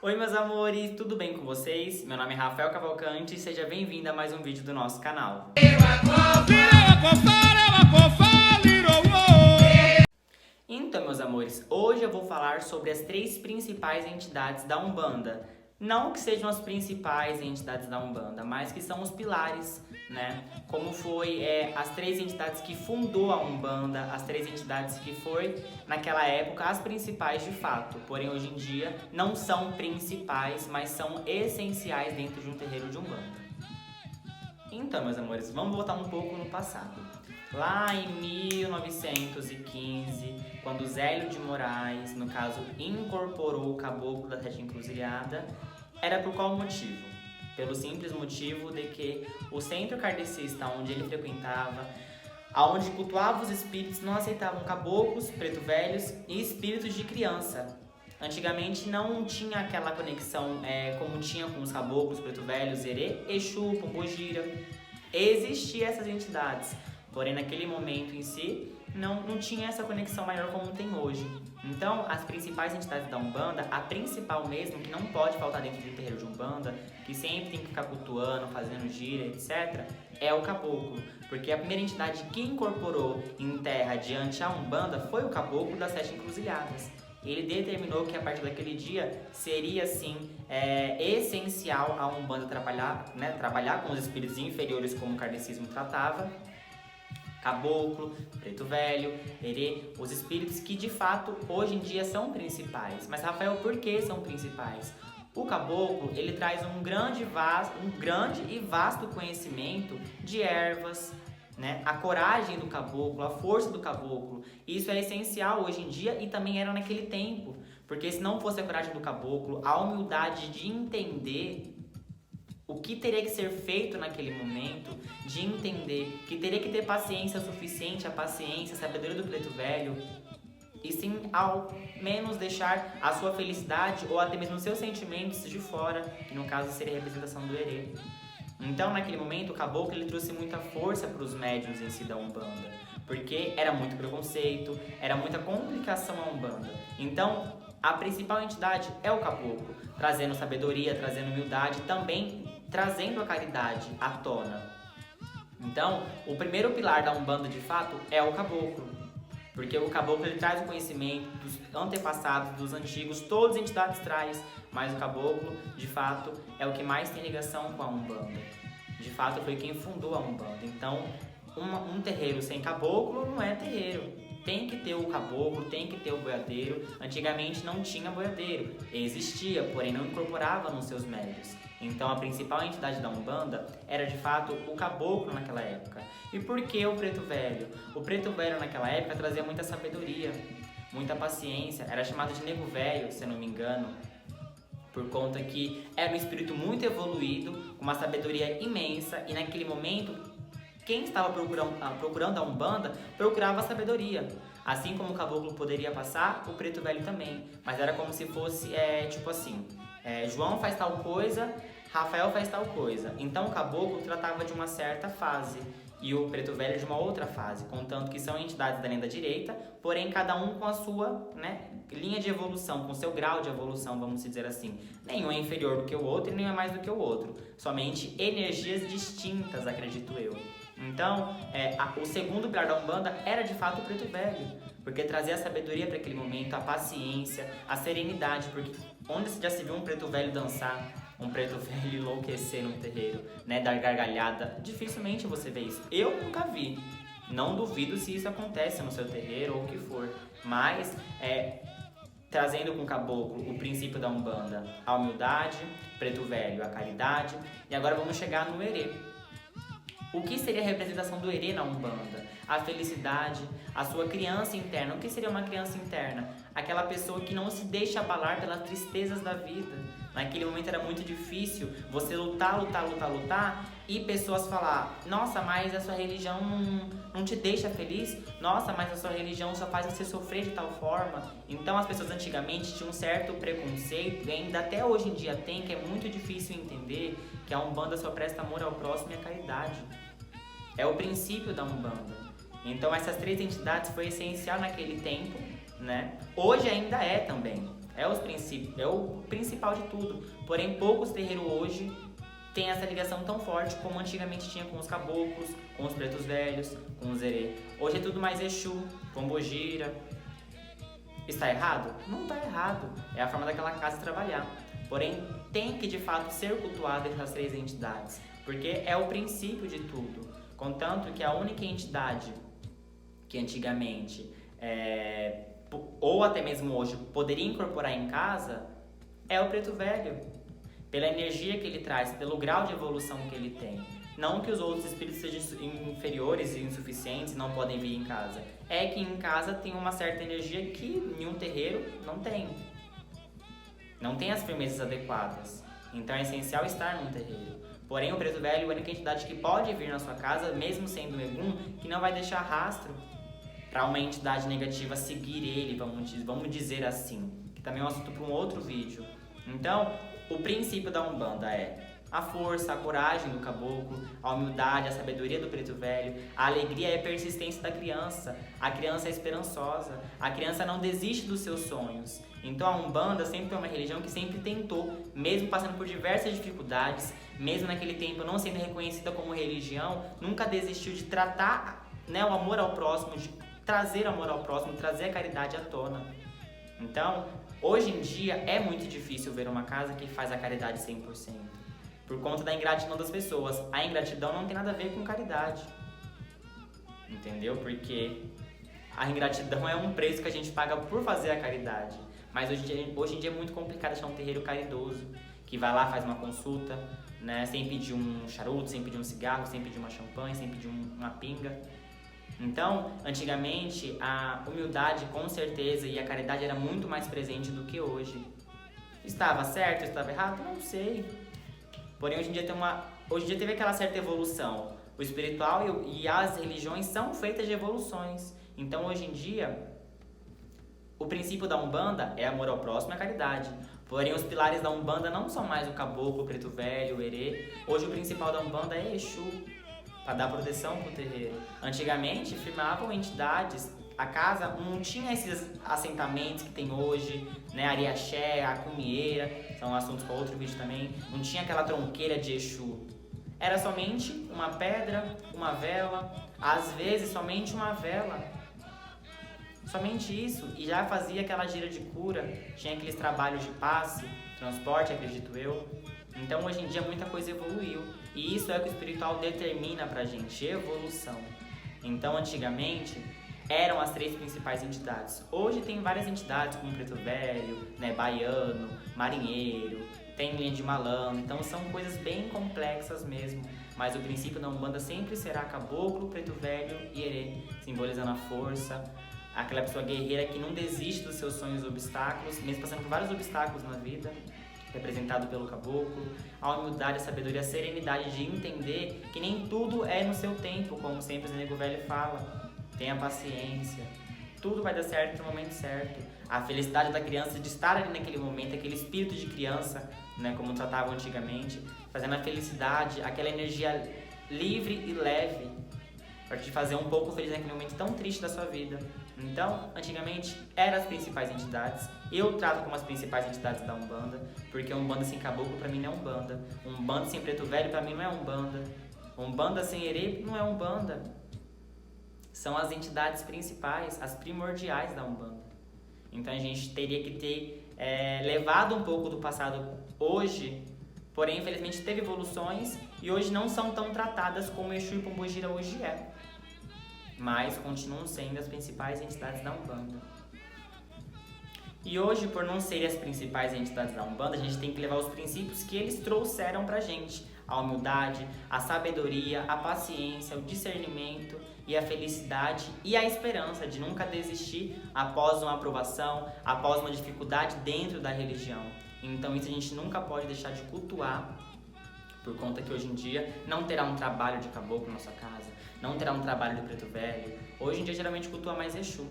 Oi meus amores, tudo bem com vocês? Meu nome é Rafael Cavalcante e seja bem-vindo a mais um vídeo do nosso canal. Então meus amores, hoje eu vou falar sobre as 3 principais entidades da Umbanda. Não que sejam as principais entidades da Umbanda, mas que são os pilares, né? Como foi as 3 entidades que fundou a Umbanda, as 3 entidades que foi, naquela época, as principais de fato. Porém, hoje em dia, não são principais, mas são essenciais dentro de um terreiro de Umbanda. Então, meus amores, vamos voltar um pouco no passado. Lá em 1915, quando Zélio de Moraes, no caso, incorporou o caboclo da Sete Encruzilhada, era por qual motivo? Pelo simples motivo de que o centro kardecista onde ele frequentava, aonde cultuava os espíritos, não aceitavam caboclos, preto velhos e espíritos de criança. Antigamente não tinha aquela conexão como tinha com os caboclos, preto velhos, Erê, Exu, Pombogira. Existiam essas entidades, porém naquele momento em si não tinha essa conexão maior como tem hoje. Então, as principais entidades da Umbanda, a principal mesmo, que não pode faltar dentro de um terreiro de Umbanda, que sempre tem que ficar cultuando, fazendo gira, etc., é o caboclo. Porque a primeira entidade que incorporou em terra diante a Umbanda foi o caboclo das Sete Encruzilhadas. Ele determinou que a partir daquele dia seria, sim, essencial a Umbanda trabalhar com os espíritos inferiores como o kardecismo tratava, caboclo, preto velho, erê, os espíritos que de fato hoje em dia são principais. Mas Rafael, por que são principais? O caboclo, ele traz um grande e vasto conhecimento de ervas, né? A coragem do caboclo, a força do caboclo. Isso é essencial hoje em dia e também era naquele tempo. Porque se não fosse a coragem do caboclo, a humildade de entender o que teria que ser feito naquele momento, de entender que teria que ter paciência suficiente, a sabedoria do preto velho, e sim ao menos deixar a sua felicidade ou até mesmo os seus sentimentos de fora, que no caso seria a representação do erê. Então naquele momento o caboclo ele trouxe muita força para os médiuns em si da Umbanda, porque era muito preconceito, era muita complicação a Umbanda. Então a principal entidade é o caboclo, trazendo sabedoria, trazendo humildade, também trazendo a caridade à tona. Então, o primeiro pilar da Umbanda, de fato, é o caboclo. Porque o caboclo ele traz o conhecimento dos antepassados, dos antigos, todas as entidades traz, mas o caboclo, de fato, é o que mais tem ligação com a Umbanda. De fato, foi quem fundou a Umbanda. Então, um terreiro sem caboclo não é terreiro. Tem que ter o caboclo, tem que ter o boiadeiro. Antigamente não tinha boiadeiro. Existia, porém não incorporava nos seus médios. Então a principal entidade da Umbanda era de fato o caboclo naquela época. E por que o preto velho? O preto velho naquela época trazia muita sabedoria, muita paciência. Era chamado de nego velho, se eu não me engano, por conta que era um espírito muito evoluído, com uma sabedoria imensa. E naquele momento quem estava procurando a Umbanda procurava a sabedoria. Assim como o caboclo poderia passar, o preto velho também. Mas era como se fosse, tipo assim, João faz tal coisa, Rafael faz tal coisa. Então o caboclo tratava de uma certa fase e o preto velho de uma outra fase, contanto que são entidades da linha da direita, porém cada um com a sua linha de evolução, com seu grau de evolução, vamos dizer assim. Nenhum é inferior do que o outro e nenhum é mais do que o outro. Somente energias distintas, acredito eu. Então, o segundo pilar da Umbanda era de fato o preto velho, porque trazia a sabedoria para aquele momento, a paciência, a serenidade, porque onde já se viu um preto velho dançar, um preto velho enlouquecer no terreiro, dar gargalhada, dificilmente você vê isso. Eu nunca vi, não duvido se isso acontece no seu terreiro ou o que for, mas trazendo com o caboclo o princípio da Umbanda, a humildade, preto velho, a caridade, e agora vamos chegar no erê. O que seria a representação do erê na Umbanda? A felicidade, a sua criança interna. O que seria uma criança interna? Aquela pessoa que não se deixa abalar pelas tristezas da vida. Naquele momento era muito difícil você lutar e pessoas falar: nossa, mas a sua religião não te deixa feliz? Nossa, mas a sua religião só faz você sofrer de tal forma. Então as pessoas antigamente tinham um certo preconceito, e ainda até hoje em dia tem, que é muito difícil entender que a Umbanda só presta amor ao próximo e a caridade. É o princípio da Umbanda. Então essas 3 entidades foi essencial naquele tempo, Hoje ainda é também. é o principal de tudo. Porém, poucos terreiros hoje têm essa ligação tão forte como antigamente tinha com os caboclos, com os pretos velhos, com os erê. Hoje é tudo mais Exu, Pombogira. Está errado? Não está errado. É a forma daquela casa trabalhar. Porém, tem que de fato ser cultuada essas três entidades, porque é o princípio de tudo. Contanto que a única entidade que antigamente, ou até mesmo hoje, poderia incorporar em casa é o preto velho. Pela energia que ele traz, pelo grau de evolução que ele tem. Não que os outros espíritos sejam inferiores e insuficientes e não podem vir em casa. É que em casa tem uma certa energia que em um terreiro não tem. Não tem as firmezas adequadas. Então é essencial estar num terreiro. Porém, o preto velho é a única entidade que pode vir na sua casa, mesmo sendo um egum, que não vai deixar rastro para uma entidade negativa seguir ele, vamos dizer assim. Que também é um assunto para um outro vídeo. Então, o princípio da Umbanda é a força, a coragem do caboclo, a humildade, a sabedoria do preto velho, a alegria e a persistência da criança. A criança é esperançosa, a criança não desiste dos seus sonhos. Então a Umbanda sempre foi uma religião que sempre tentou, mesmo passando por diversas dificuldades, mesmo naquele tempo não sendo reconhecida como religião, nunca desistiu de tratar, né, o amor ao próximo, de trazer amor ao próximo, trazer a caridade à tona. Então, hoje em dia é muito difícil ver uma casa que faz a caridade 100%. Por conta da ingratidão das pessoas. A ingratidão não tem nada a ver com caridade. Entendeu? Porque a ingratidão é um preço que a gente paga por fazer a caridade. Mas hoje em dia é muito complicado achar um terreiro caridoso, que vai lá, faz uma consulta, né, sem pedir um charuto, sem pedir um cigarro, sem pedir uma champanhe, sem pedir uma pinga. Então, antigamente, a humildade com certeza e a caridade era muito mais presente do que hoje. Estava certo? Estava errado? Não sei. Porém, hoje em dia teve aquela certa evolução. O espiritual e as religiões são feitas de evoluções. Então, hoje em dia, o princípio da Umbanda é amor ao próximo e a caridade. Porém, os pilares da Umbanda não são mais o caboclo, o preto velho, o erê. Hoje, o principal da Umbanda é Exu, para dar proteção para o terreiro. Antigamente, firmavam entidades. A casa não tinha esses assentamentos que tem hoje, né? Ariaxé, a cumieira, são assuntos para outro vídeo também. Não tinha aquela tronqueira de Exu. Era somente uma pedra, uma vela, às vezes somente uma vela. Somente isso, e já fazia aquela gira de cura, tinha aqueles trabalhos de passe, transporte, acredito eu. Então hoje em dia muita coisa evoluiu, e isso é o que o espiritual determina pra gente, evolução. Então antigamente eram as três principais entidades. Hoje tem várias entidades como Preto Velho, né, Baiano, Marinheiro, tem linha de malandro, então são coisas bem complexas mesmo. Mas o princípio da Umbanda sempre será caboclo, preto velho e erê, simbolizando a força, aquela pessoa guerreira que não desiste dos seus sonhos e obstáculos, mesmo passando por vários obstáculos na vida, representado pelo caboclo, a humildade, a sabedoria, a serenidade de entender que nem tudo é no seu tempo, como sempre o Nego Velho fala. Tenha paciência, tudo vai dar certo no momento certo. A felicidade da criança de estar ali naquele momento, aquele espírito de criança, né, como tratavam antigamente, fazendo a felicidade, aquela energia livre e leve, para te fazer um pouco feliz naquele momento tão triste da sua vida. Então, antigamente, eram as principais entidades. Eu trato como as principais entidades da Umbanda, porque Umbanda sem caboclo pra mim não é Umbanda. Umbanda sem preto velho pra mim não é Umbanda. Umbanda sem erê não é Umbanda. São as entidades principais, as primordiais da Umbanda. Então a gente teria que ter levado um pouco do passado hoje, porém infelizmente teve evoluções e hoje não são tão tratadas como Exu e Pombogira hoje é. Mas continuam sendo as principais entidades da Umbanda. E hoje, por não serem as principais entidades da Umbanda, a gente tem que levar os princípios que eles trouxeram pra gente. A humildade, a sabedoria, a paciência, o discernimento e a felicidade e a esperança de nunca desistir após uma aprovação, após uma dificuldade dentro da religião. Então isso a gente nunca pode deixar de cultuar, por conta que hoje em dia não terá um trabalho de caboclo na sua casa, não terá um trabalho de preto velho. Hoje em dia geralmente cultua mais Exu,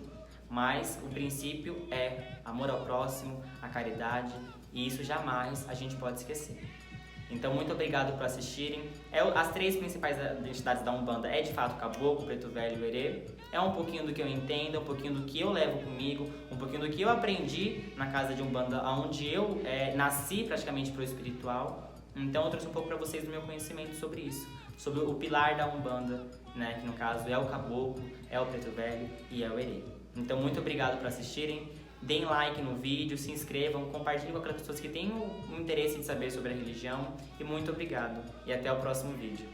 mas o princípio é amor ao próximo, a caridade, e isso jamais a gente pode esquecer. Então, muito obrigado por assistirem. As 3 principais identidades da Umbanda é de fato o Caboclo, o Preto Velho e o Herê. É um pouquinho do que eu entendo, um pouquinho do que eu levo comigo, um pouquinho do que eu aprendi na casa de Umbanda, onde eu nasci praticamente pro espiritual. Então, eu trouxe um pouco para vocês do meu conhecimento sobre isso, sobre o pilar da Umbanda, né, que no caso é o Caboclo, é o Preto Velho e é o Herê. Então, muito obrigado por assistirem. Deem like no vídeo, se inscrevam, compartilhem com aquelas pessoas que têm o interesse de saber sobre a religião. E muito obrigado. E até o próximo vídeo.